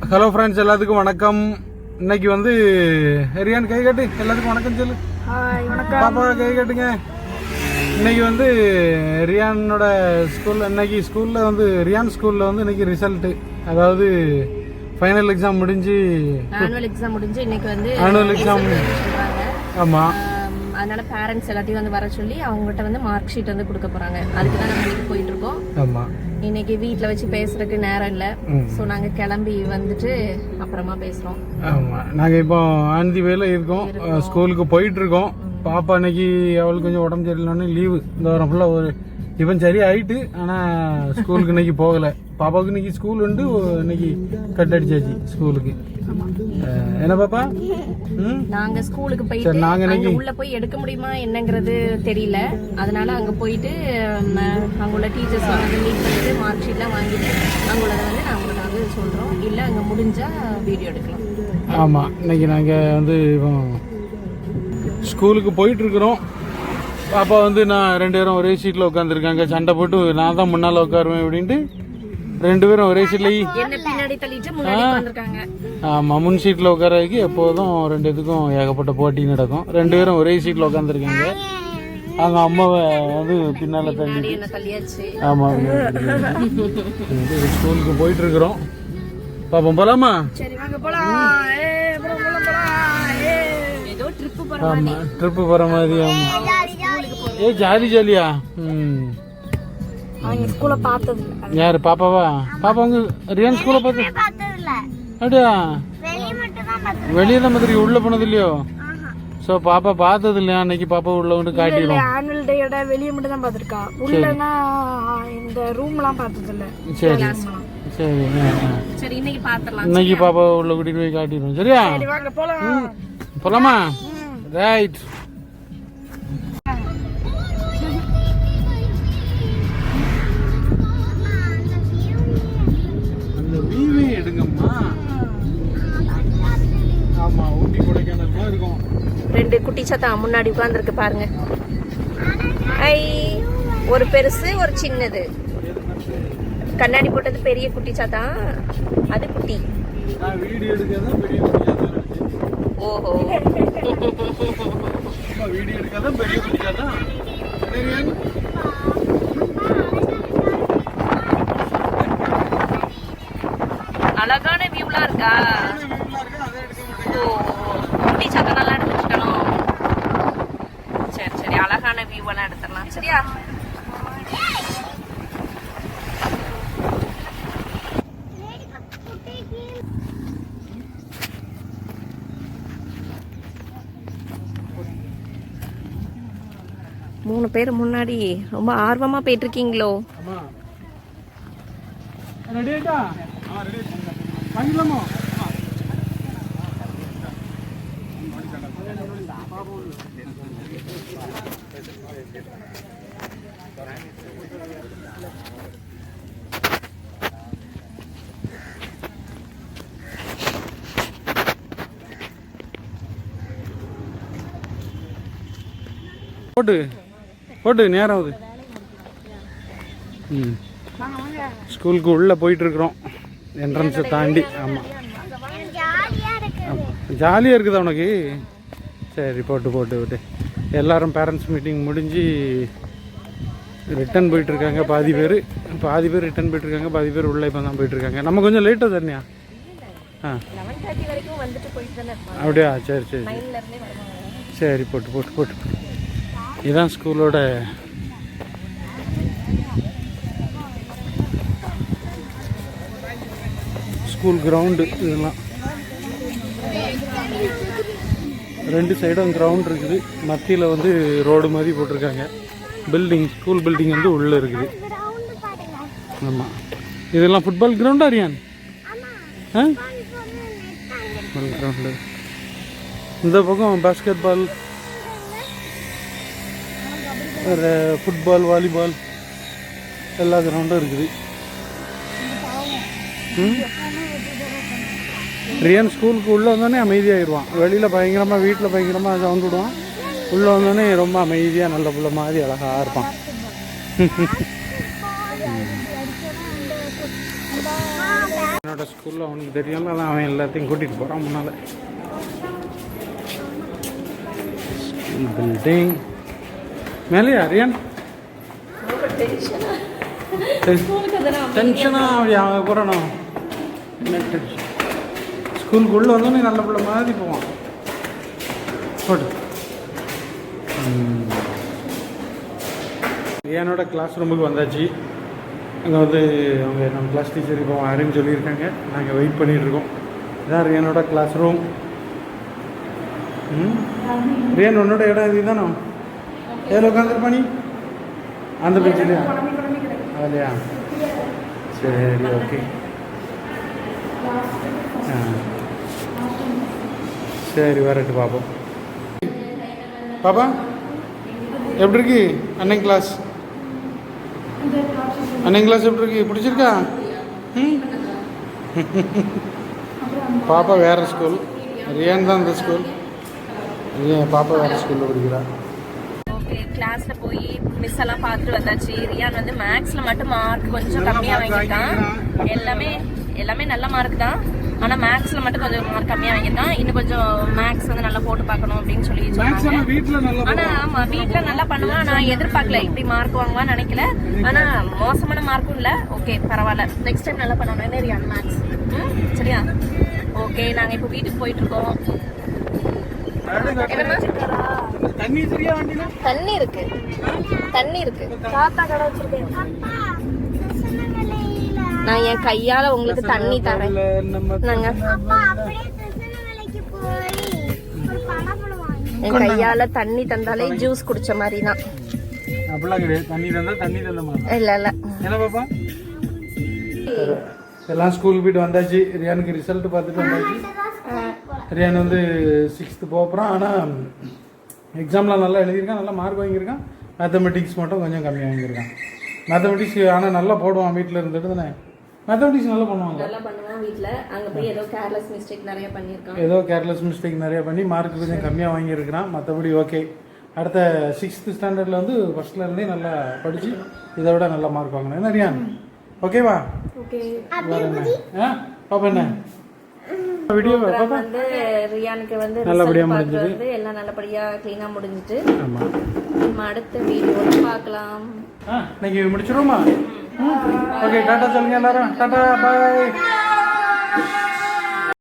Hello friends, எல்லாத்துக்கும் வணக்கம். இன்னைக்கு வந்து ரியான் கை காட்டு, எல்லாத்துக்கும் வணக்கம் சொல்லு. பாப்பா கை காட்டுங்க. இன்னைக்கு வந்து ரியானோட ஸ்கூலில் வந்து ரியான் ஸ்கூலில் வந்து இன்னைக்கு ரிசல்ட்டு, அதாவது ஃபைனல் எக்ஸாம் முடிஞ்சு ஆனுவல் எக்ஸாம் முடிஞ்சு இன்னைக்கு வந்து ஆனுவல் எக்ஸாம். ஆமாம், அதனால பேரண்ட்ஸ் எல்லாத்தையும் வந்து வர சொல்லி அவங்ககிட்ட வந்து மார்க் ஷீட் வந்து கொடுக்க போறாங்க. அதுக்கு தான் நம்ம இன்னைக்கு போயிட்டு இருக்கோம். ஆமாம், இன்னைக்கு வீட்டில் வச்சு பேசுறதுக்கு நேரம் இல்லை. ஸோ நாங்கள் கிளம்பி வந்துட்டு அப்புறமா பேசுகிறோம். ஆமாம், நாங்கள் இப்போ ஆந்தி வேலை இருக்கோம், ஸ்கூலுக்கு போயிட்டு இருக்கோம். பாப்பா இன்னைக்கு அவளுக்கு கொஞ்சம் உடம்பு சரியில்லைன்னு லீவு. இந்த வாரம் ஃபுல்லாக ஒரு இவன் சரி ஆயிட்டு, ஆனால் ஸ்கூலுக்கு இன்னைக்கு போகலை. பாப்பாவுக்கு இன்னைக்கு ஸ்கூல் உண்டு, இன்னைக்கு கட் அடிச்சாச்சு ஸ்கூலுக்கு. என்ன பாப்பா, நாங்க ஸ்கூலுக்கு போயிட்டு நாங்க உள்ள போய் எடுக்க முடியுமா என்னங்கிறது தெரியல. அதனால அங்க போயிட்டு அங்க உள்ள டீச்சர்ஸ் வந்து மீட் பண்ணிட்டு மார்க் ஷீட்லாம் வாங்கிட்டு அங்க உள்ளதை வந்து நான் உங்களுக்கு சொல்றோம். இல்ல அங்க முடிஞ்சா வீடியோ எடுக்கலாம். ஆமா, இன்னைக்கு நாங்க வந்து ஸ்கூலுக்கு போயிட்டு இருக்கிறோம். பாப்பா வந்து நான் 2 பேரும் ஒரே சீட்ல உட்காந்துருக்காங்க. சண்டை போட்டு நான் தான் முன்னால உட்காருவேன் அப்படின்ட்டு 2 பேரும் ஒரே சீட்ல பின்னாடி தள்ளிட்டு முன்னாடி உட்கார்ந்திருக்காங்க. ஆமா, முன் சீட்ல உட்காரதுக்கு எப்போதும் 2 பேத்துக்கும் ஏகப்பட்ட போட்டி நடக்கும். 2 பேரும் ஒரே சீட்ல உட்காந்துருக்காங்க. அவங்க அம்மாவை வந்து பின்னால தள்ளியாச்சு. ஆமா, ஸ்கூலுக்கு போயிட்டு இருக்கிறோம். பாப்போம், போலாமா? சரி வாங்க போலாம். ஏதோ ட்ரிப் போற மாதிரி. ஆமா, ட்ரிப் போற மாதிரி. ஆமா, ஜாலி ஜாலியா. அவங்க ஸ்கூல பார்த்தது யாரு? பாப்பாவா? பாப்பா உங்க ரியான் ஸ்கூல பார்த்தது இல்ல. அப்படியா? வெளியே தான் பார்த்துருக்கீங்க, உள்ள போனது இல்லையோ? சோ பாப்பா பார்த்தது இல்லையா? அன்னைக்கு பாப்பா உள்ள வந்து காட்டிடுவோம். ஆனுவல் டேயோட வெளியே மட்டும் தான் பார்த்திருக்கா. உள்ளனா இந்த ரூம்லாம் பார்த்தது இல்ல. சரி சரி சரி, இன்னைக்கு பார்த்தறலாம். இன்னைக்கு பாப்பா உள்ள கூட்டிட்டு போய் காட்டிடுவோம். சரியா? சரி வாங்க போலாம். போலாமா? ரைட். எடுங்கம்மா. ஆமா, ஊட்டி கொடைக்கானல் மாதிரி இருக்கும். 2 குட்டி சத்தா முன்னாடி உட்கார்ந்துருக்கு பாருங்க. ஐ, ஒரு பெருசு ஒரு சின்னது. கண்ணாடி போட்டது பெரிய குட்டி சத்தா, அது குட்டி. நான் வீடியோ எடுக்கறதா பெரிய குட்டி சத்தா. ஓஹோ, வீடியோ எடுக்கறதா பெரிய குட்டி சத்தா. அழகான வியூலாம் இருக்கா? குட்டி சத்தம் நல்லா எடுத்துட்டோம். சரி சரி, அழகான வியூ எல்லாம் எடுத்துடலாம். சரியா? மூணு பேர் முன்னாடி ரொம்ப ஆர்வமா போயிட்டு இருக்கீங்களோ? போட்டு போட்டு நேரம் ஆகுது. ஸ்கூலுக்கு உள்ள போயிட்டு இருக்கிறோம், என்ட்ரன்ஸை தாண்டி. ஆமாம், ஜாலியாக இருக்குது உனக்கு. சரி, போட்டு போட்டு விட்டு எல்லாரும் பேரண்ட்ஸ் மீட்டிங் முடிஞ்சு ரிட்டன் போயிட்டுருக்காங்க. பாதி பேர் ரிட்டன் போயிட்டுருக்காங்க, பாதி பேர் உள்ளே இப்போ தான் போயிட்டுருக்காங்க. நம்ம கொஞ்சம் லேட்டாக தானியா? அப்படியா? சரி சரி சரி, போட்டு போட்டு போட்டு. இதுதான் ஸ்கூலோட ஸ்கூல் கிரவுண்டு. இதெல்லாம் 2 சைடும் கிரவுண்ட் இருக்குது. மத்தியில் வந்து ரோடு மாதிரி போட்டிருக்காங்க. பில்டிங், ஸ்கூல் பில்டிங் வந்து உள்ளே இருக்குது. ஆமாம், இதெல்லாம் ஃபுட்பால் கிரவுண்டா ரியான்? Football ground. இந்த பக்கம் பாஸ்கெட் பால், ஃபுட்பால், வாலிபால் எல்லா கிரவுண்டும் இருக்குது. ரியான் ஸ்கூலுக்கு உள்ளே வந்தோடனே அமைதியாகிடுவான். வெளியில் பயங்கரமாக, வீட்டில் பயங்கரமாக சவுண்ட் விடுவான். உள்ளே வந்தோடனே ரொம்ப அமைதியாக நல்ல புள்ள மாதிரி அழகாக இருப்பான். என்னோட ஸ்கூலில் அவனுக்கு தெரியல, அதான் அவன் எல்லாத்தையும் கூட்டிகிட்டு போகிறான் முன்னால். ஸ்கூல் பில்டிங் மேலேயா ரியான்? டென்ஷனா அப்படி அவங்க போகிறணும். என்ன டென்ஷன்? ஸ்கூலுக்குள்ளே வந்தோடனே நல்ல பிள்ளை மாதிரி போவான். போட்டு ரியானோட கிளாஸ் ரூமுக்கு வந்தாச்சு. அங்கே வந்து அவங்க நம்ம கிளாஸ் டீச்சர் இப்போ யாருன்னு சொல்லியிருக்காங்க. நாங்கள் வெயிட் பண்ணிகிட்ருக்கோம். இதான் ரியானோட கிளாஸ் ரூம். ரியான் உன்னோட இடம் இது தானோ? ஏதோ உட்காந்துருப்பா நீ அந்த பெஞ்சிலையா? அதுலையா? சரி, ஓகே. சரி, வரட்டு பார்ப்போம். பாப்பா எப்படி இருக்கு அன்னைக்கு கிளாஸ்? அன்னைக்கு கிளாஸ் எப்படி இருக்கு? பிடிச்சிருக்கா? பாப்பா வேறு ஸ்கூல், ரியான் தான் இந்த ஸ்கூல். பாப்பா வேறு ஸ்கூலில் படிக்கிறா. ஓகே, கிளாஸில் போய் மிஸ் எல்லாம் பார்த்துட்டு வந்தாச்சு. ரியான் வந்து மேக்ஸில் மட்டும் மார்க் கொஞ்சம் கம்மியாக வாங்கியிருக்கான். எல்லாமே நல்ல மார்க் தான், ஆனால் மேக்ஸில் மட்டும் கொஞ்சம் மார்க் கம்மியாக வாங்கியிருக்கான். இன்னும் கொஞ்சம் மேக்ஸ் வந்து நல்லா போட்டு பார்க்கணும் அப்படின்னு சொல்லி சொன்னாங்க. ஆனால் ஆமாம், வீட்டில் நல்லா பண்ணுவான். நான் எதிர்பார்க்கல இப்படி மார்க் வாங்குவான்னு நினைக்கல. ஆனால் மோசமான மார்க்கும் இல்லை. ஓகே, பரவாயில்ல. நெக்ஸ்ட் டைம் நல்லா பண்ணணும். என்ன ரியான் மேக்ஸ்? சரியா? ஓகே, நாங்கள் இப்போ வீட்டுக்கு போயிட்டுருக்கோம். தண்ணி இருக்கு, தண்ணி இருக்கு. தாத்தா கடை வச்சிருக்கேன். நான் என் கையால உங்களுக்கு தண்ணி தரேன். என் கையால தண்ணி தந்தாலே ஜூஸ் குடிச்ச மாதிரி தான். இல்ல இல்ல. எல்லாம் ஸ்கூலுக்கு போயிட்டு வந்தாச்சு. ரியானுக்கு ரிசல்ட் பார்த்துட்டு வந்தாச்சு. ரியான் வந்து 6th போகிறான். ஆனால் எக்ஸாம்லாம் நல்லா எழுதியிருக்கான், நல்லா மார்க் வாங்கியிருக்கான். மேத்தமெட்டிக்ஸ் மட்டும் கொஞ்சம் கம்மியாக வாங்கியிருக்கான். மேத்தமெட்டிக்ஸ் ஆனால் நல்லா போடுவான். வீட்டில் இருந்துட்டு தானே மேத்தமெட்டிக்ஸ் நல்லா பண்ணுவாங்க. நல்லா பண்ணுவான் வீட்ல. அங்க போய் ஏதோ கேர்லெஸ் மிஸ்டேக் நிறைய பண்ணி மார்க் கொஞ்சம் கம்மியாக வாங்கியிருக்கிறான். மற்றபடி ஓகே. அடுத்த 6th ஸ்டாண்டர்டில் வந்து ஃபர்ஸ்ட்ல இருந்தே நல்லா படித்து இதை விட நல்லா மார்க் வாங்கணும். என்ன ரியான்? ஓகேவா? வேற என்ன பாப்பா? என்ன வீடியோ வந்து ரியானுக்கு வந்து நல்லபடியா முடிஞ்சது. எல்லாம் நல்லபடியா க்ளீனா முடிஞ்சிட்டு நம்ம அடுத்த வீடியோல பார்க்கலாம். இன்னைக்கு முடிச்சிருவோமா? ஓகே, டாடா சொல்லுங்க எல்லாரும். டாடா, பாய்.